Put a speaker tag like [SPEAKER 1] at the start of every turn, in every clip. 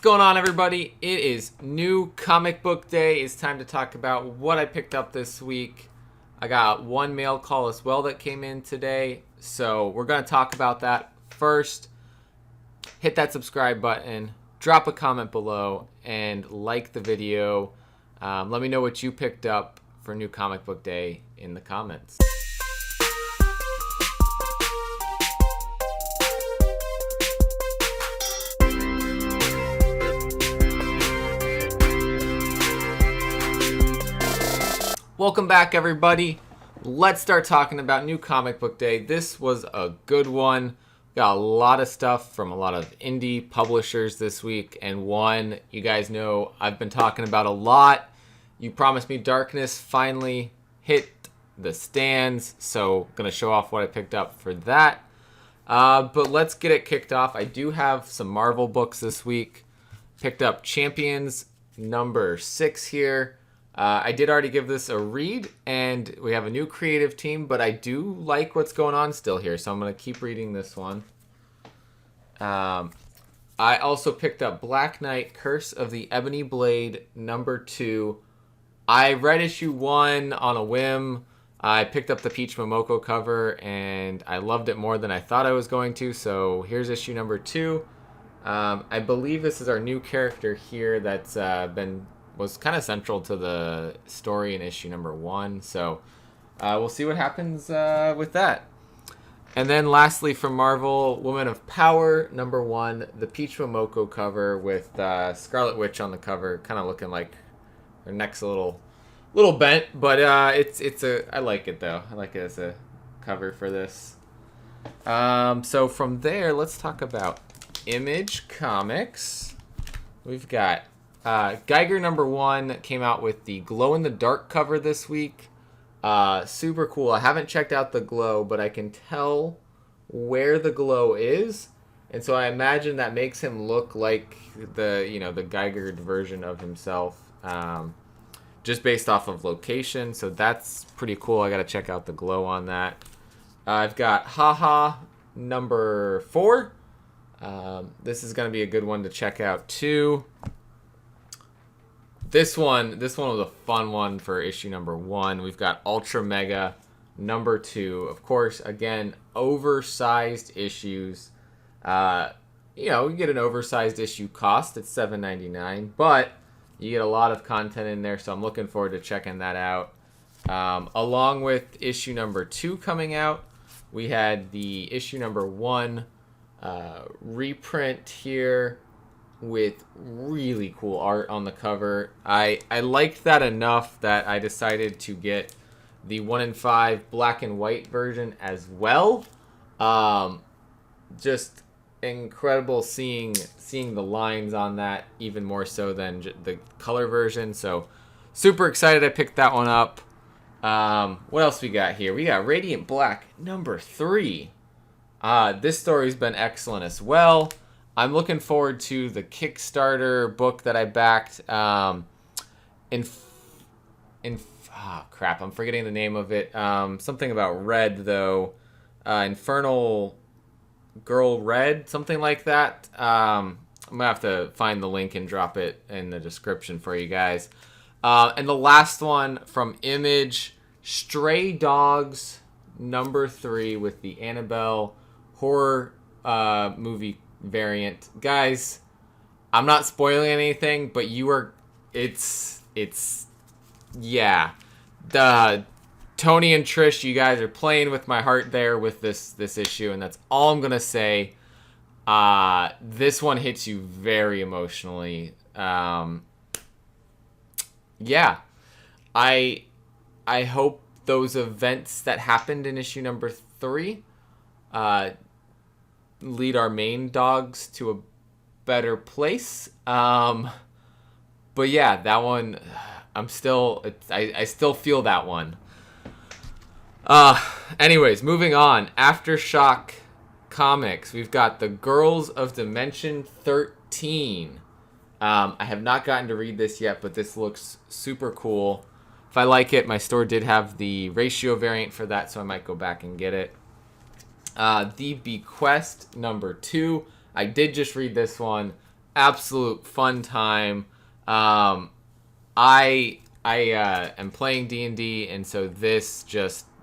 [SPEAKER 1] What's going on, everybody? It is new comic book day. It's time to talk about what I picked up this week. I got one mail call as well that came in today, so we're going to talk about that first. Hit that subscribe button, drop a comment below, and like the video. Let me know what you picked up for new comic book day in the comments. Welcome back, everybody. Let's start talking about new comic book day. This was a good one. Got a lot of stuff from a lot of indie publishers this week, and one you guys know I've been talking about a lot. You Promised Me Darkness finally hit the stands, so I'm gonna show off what I picked up for that. But let's get it kicked off. I do have some Marvel books this week. Picked up Champions number 6 here. I did already give this a read, and we have a new creative team, but I do like what's going on still here, so I'm going to keep reading this one. I also picked up Black Knight, Curse of the Ebony Blade, number 2. I read issue 1 on a whim. I picked up the Peach Momoko cover, and I loved it more than I thought I was going to, so here's issue number 2. I believe this is our new character here that's was kind of central to the story in issue number 1. So we'll see what happens with that. And then lastly from Marvel, Woman of Power number 1, the Peach Momoko cover with Scarlet Witch on the cover, kind of looking like her neck's a little bent, but I like it though. I like it as a cover for this. So from there, let's talk about Image Comics. We've got Geiger number 1 came out with the glow-in-the-dark cover this week. Super cool. I haven't checked out the glow, but I can tell where the glow is, and so I imagine that makes him look like the Geiger version of himself, just based off of location. So that's pretty cool. I got to check out the glow on that. I've got Haha number 4. This is going to be a good one to check out too. This one was a fun one for issue number 1. We've got Ultra Mega number 2. Of course, again, oversized issues. You get an oversized issue cost. It's $7.99, but you get a lot of content in there, so I'm looking forward to checking that out. Along with issue number 2 coming out, we had the issue number 1 reprint here with really cool art on the cover. I liked that enough that I decided to get the 1 in 5 black and white version as well. Just incredible seeing the lines on that, even more so than the color version. So super excited I picked that one up. What else we got here? We got Radiant Black number 3. This story's been excellent as well. I'm looking forward to the Kickstarter book that I backed. I'm forgetting the name of it. Something about Red, though. Infernal Girl Red, something like that. I'm going to have to find the link and drop it in the description for you guys. And the last one from Image, Stray Dogs number 3 with the Annabelle horror movie variant. Guys, I'm not spoiling anything, but it's Tony and Trish, you guys are playing with my heart there with this issue, and that's all I'm gonna say. This one hits you very emotionally. I hope those events that happened in issue number 3 lead our main dogs to a better place. But yeah, that one, I still feel that one. Anyways, moving on. Aftershock Comics. We've got the Girls of Dimension 13. I have not gotten to read this yet, but this looks super cool. If I like it, my store did have the ratio variant for that, so I might go back and get it. The Bequest number 2. I did just read this one. absolute fun time. I am playing D&D, and so this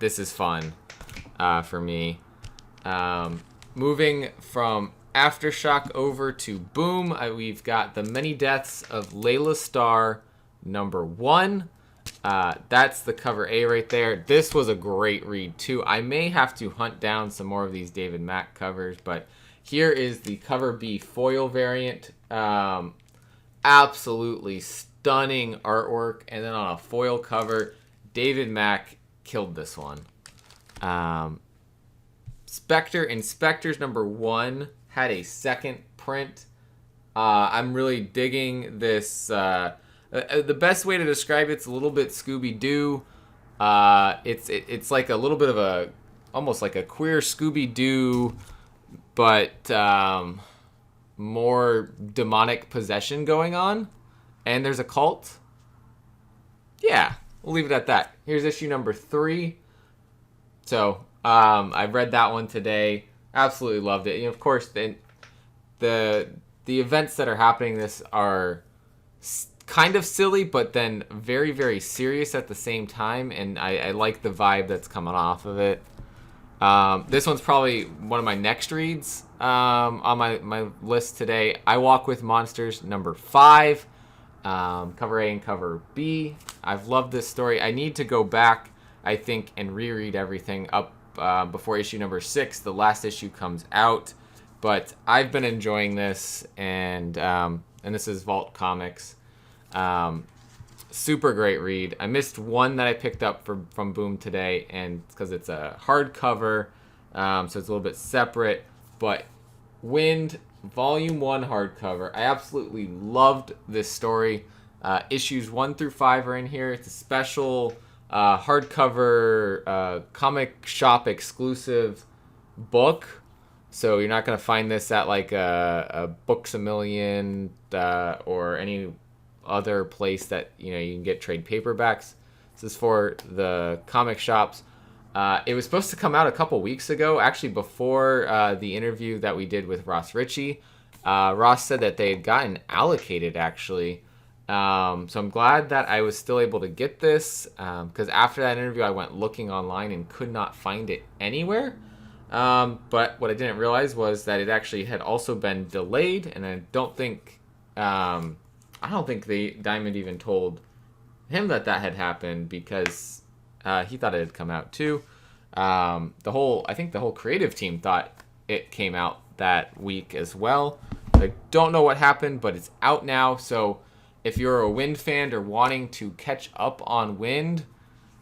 [SPEAKER 1] is fun for me. Moving from Aftershock over to Boom, we've got The Many Deaths of Layla Starr #1. That's the cover A right there. This was a great read too. I may have to hunt down some more of these David Mack covers, but here is the cover B foil variant. Absolutely stunning artwork, and then on a foil cover, David Mack killed this one. Spectre Inspectors #1 had a second print. I'm really digging this. The best way to describe it's a little bit Scooby-Doo. It's like a little bit of almost like a queer Scooby-Doo, but more demonic possession going on. And there's a cult. Yeah, we'll leave it at that. Here's issue #3. So I've read that one today. Absolutely loved it. Of course, the events that are happening in this are kind of silly, but then very, very serious at the same time, and I like the vibe that's coming off of it. This one's probably one of my next reads on my list today. I Walk with Monsters #5, cover A and cover B. I've loved this story. I need to go back, I think, and reread everything up before issue #6. The last issue comes out, but I've been enjoying this, and this is Vault Comics. Super great read. I missed one that I picked up from Boom today, and because it's a hardcover, so it's a little bit separate. But Wind, Volume 1 hardcover. I absolutely loved this story. Issues 1 through 5 are in here. It's a special hardcover comic shop exclusive book. So you're not going to find this at like a Books A Million or any other place that you can get trade paperbacks. This is for the comic shops. It was supposed to come out a couple weeks ago, actually before the interview that we did with Ross Ritchie. Ross said that they had gotten allocated actually. So I'm glad that I was still able to get this, because after that interview I went looking online and could not find it anywhere. But what I didn't realize was that it actually had also been delayed, and I don't think the Diamond even told him that had happened, because he thought it had come out too. I think the whole creative team thought it came out that week as well. I don't know what happened, but it's out now. So if you're a Wind fan or wanting to catch up on Wind,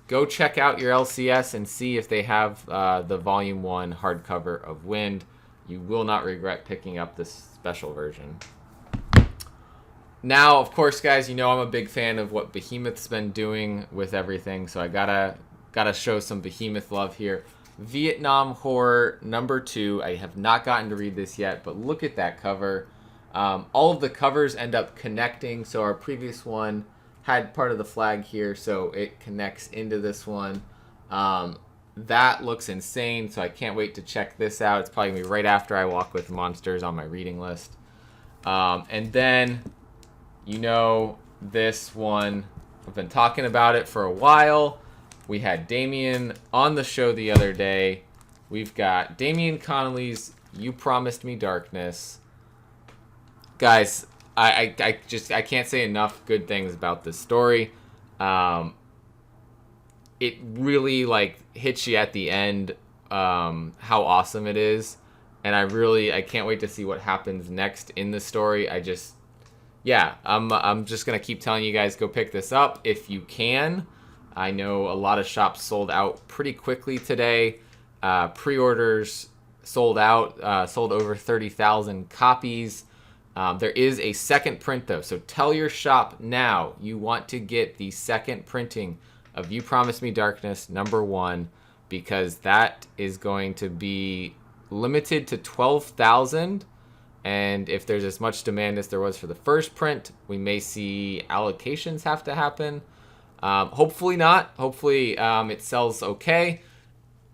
[SPEAKER 1] go check out your LCS and see if they have the Volume 1 hardcover of Wind. You will not regret picking up this special version. Now, of course, guys, I'm a big fan of what Behemoth's been doing with everything, so I gotta show some Behemoth love here. Vietnam Horror #2. I have not gotten to read this yet, but look at that cover. All of the covers end up connecting, so our previous one had part of the flag here, so it connects into this one. That looks insane, so I can't wait to check this out. It's probably going to be right after I Walk with Monsters on my reading list. And then, this one, I've been talking about it for a while. We had Damien on the show the other day. We've got Damien Connolly's You Promised Me Darkness. Guys, I can't say enough good things about this story. It really hits you at the end, how awesome it is, and I can't wait to see what happens next in the story. I'm just gonna keep telling you guys, go pick this up if you can. I know a lot of shops sold out pretty quickly today. Pre-orders sold out, sold over 30,000 copies. There is a second print though, so tell your shop now you want to get the second printing of You Promised Me Darkness #1, because that is going to be limited to 12,000, and if there's as much demand as there was for the first print, we may see allocations have to happen. Hopefully not. Hopefully it sells okay.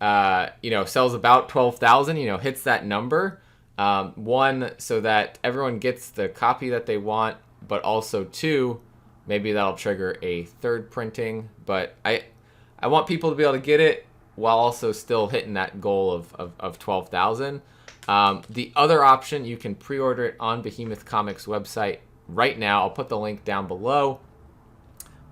[SPEAKER 1] Sells about 12,000, hits that number. One, so that everyone gets the copy that they want, but also two, maybe that'll trigger a third printing. But I want people to be able to get it while also still hitting that goal of 12,000. The other option, you can pre-order it on Behemoth Comics website right now. I'll put the link down below.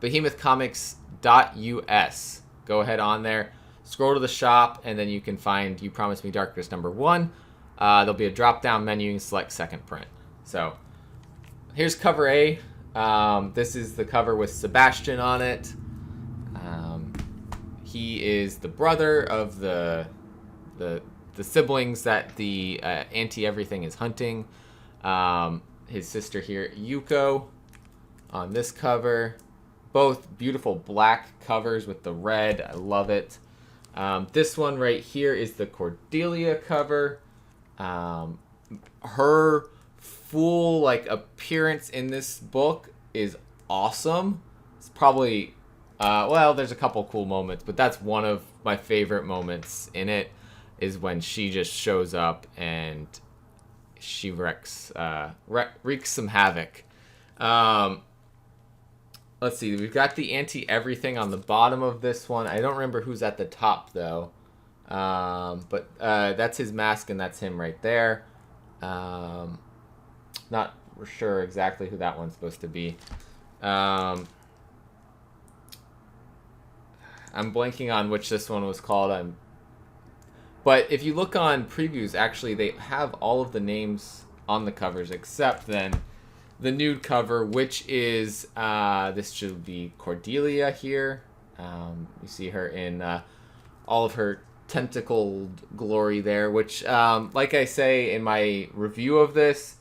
[SPEAKER 1] behemothcomics.us. Go ahead on there, scroll to the shop, and then you can find You Promised Me Darkness #1. There'll be a drop-down menu and select second print. So here's cover A. This is the cover with Sebastian on it. He is the brother of the siblings that the Anti-Everything is hunting. His sister here, Yuko, on this cover. Both beautiful black covers with the red. I love it. This one right here is the Cordelia cover. Her full appearance in this book is awesome. It's probably there's a couple cool moments, but that's one of my favorite moments in it, is when she just shows up and she wreaks some havoc. Let's see, we've got the Anti-Everything on the bottom of this one. I don't remember who's at the top though. But that's his mask and that's him right there. Not sure exactly who that one's supposed to be. I'm blanking on which this one was called. But if you look on previews, actually they have all of the names on the covers except then the nude cover, which is this should be Cordelia here. You see her in all of her tentacled glory there, which like I say in my review of this,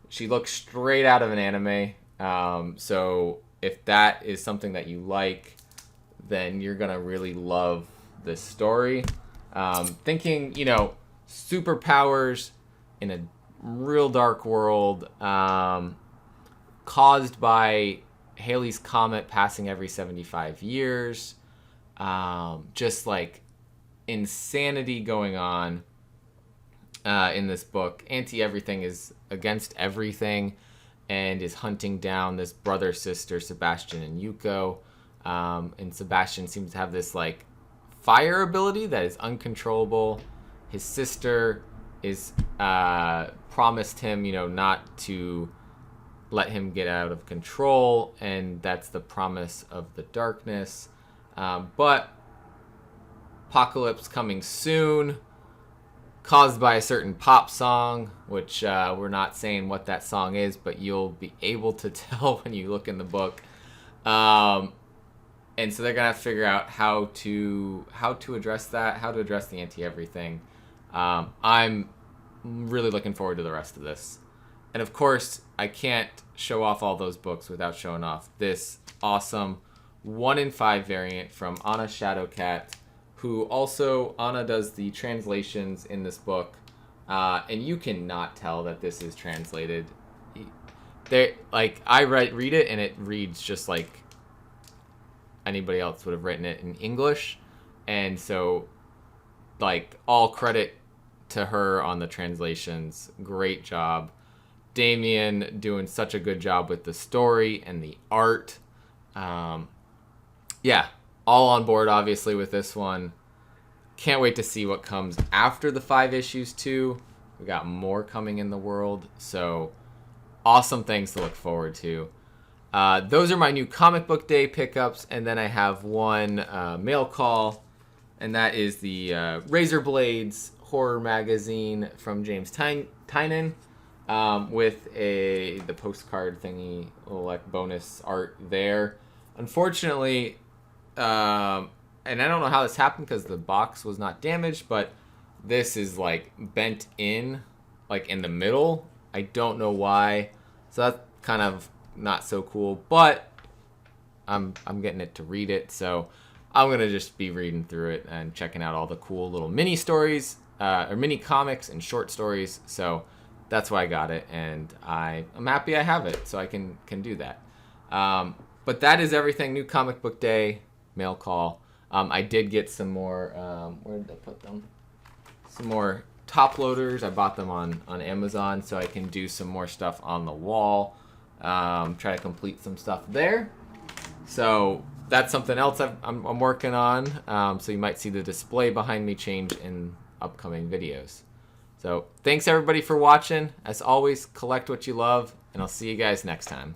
[SPEAKER 1] she looks straight out of an anime. So if that is something that you like, then you're gonna really love this story. Thinking, superpowers in a real dark world, caused by Halley's Comet passing every 75 years. Just like insanity going on in this book. Anti-Everything is against everything and is hunting down this brother-sister, Sebastian and Yuko. And Sebastian seems to have this fire ability that is uncontrollable. His sister is promised him, not to let him get out of control, and that's the promise of the darkness. But apocalypse coming soon, caused by a certain pop song, which we're not saying what that song is, but you'll be able to tell when you look in the book. And so they're gonna have to figure out how to address that, how to address the Anti-Everything. I'm really looking forward to the rest of this. And of course, I can't show off all those books without showing off this awesome 1-in-5 variant from Anna Shadowcat, who also, Anna does the translations in this book. And you cannot tell that this is translated. I read it and it reads just like anybody else would have written it in English. And so, all credit to her on the translations. Great job. Damien doing such a good job with the story and the art. Yeah, all on board, obviously, with this one. Can't wait to see what comes after the 5 issues, too. We got more coming in the world. So, awesome things to look forward to. Those are my new comic book day pickups. And then I have one mail call. And that is the Razor Blades horror magazine from James Tynan. With the postcard thingy, little bonus art there. Unfortunately, and I don't know how this happened because the box was not damaged, but this is bent in, in the middle. I don't know why. So that's kind of not so cool, but I'm getting it to read it, so I'm gonna just be reading through it and checking out all the cool little mini stories, or mini comics and short stories. So that's why I got it, and I'm happy I have it, so I can do that. But that is everything. New comic book day, mail call. I did get some more. Where did I put them? Some more top loaders. I bought them on Amazon so I can do some more stuff on the wall. Try to complete some stuff there. So that's something else I'm working on. So you might see the display behind me change in upcoming videos. So thanks everybody for watching. As always, collect what you love, and I'll see you guys next time.